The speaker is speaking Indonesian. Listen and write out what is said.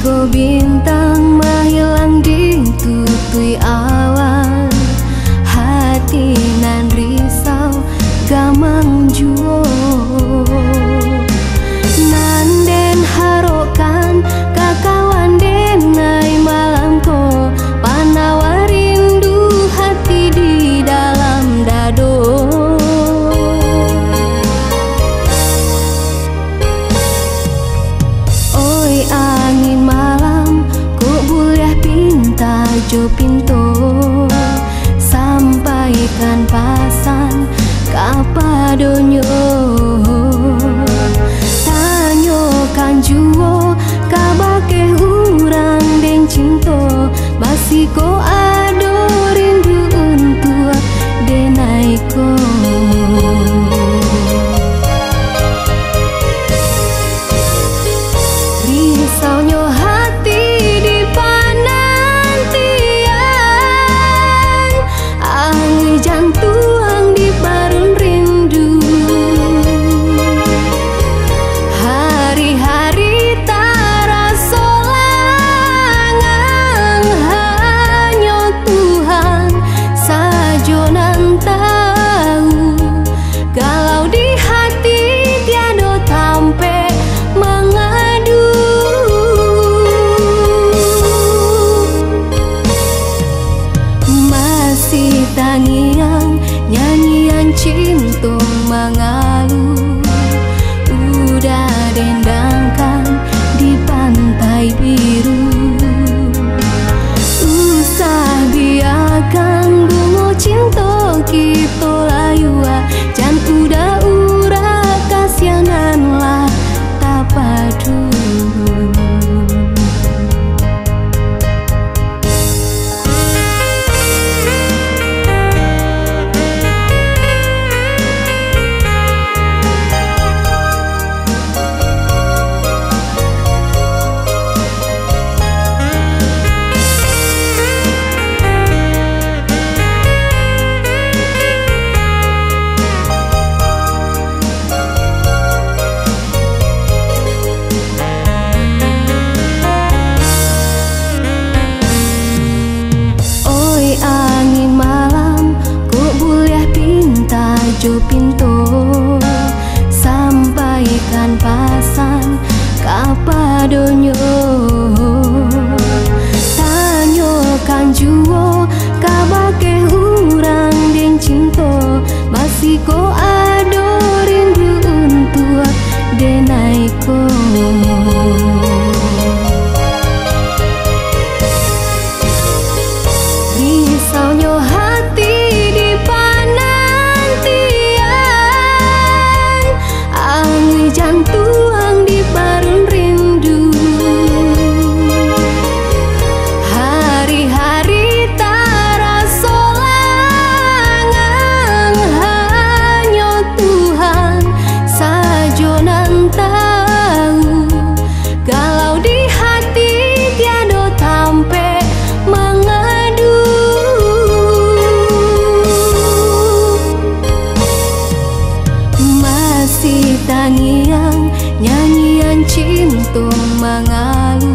Go bintang menghilang di tutui awan, hati nan risau gamang juo. Nan den harokan kakawan denai malamko, panawa rindu hati di dalam dado. Oi angin malam, kok boleh pinta jo pinto, sampaikan pasan kapadonyo. Tanyokan juo kabake urang deng cinto, masih ko ado rindu untuk denaiko. Risaunya hati di penantian, angin jantung di barun rindu. Hari-hari terasa langang, hanya Tuhan saja nan tahu. Galau di hati tiada tampe mengadu. Masih tangian nyanyian cinta mengalu, udah dendangkan di pantai biru. Usah biarkan bunga cinta kita layu, jan udah ura kasihananlah tak padu. Angin malam, kok boleh pinta jo pinto, sampaikan pasan kapadonyo. Tanyokan juo kabake urang deng cinto, masih ko ado rindu untuk denaiko. Risaunya hati di penantian, angin jantung di barun rindu. Hari-hari terasa langang, hanya Tuhan saja nan tahu. Galau di hati tiada tampe mengadu. Masih tangian nyanyian cinta mengalu,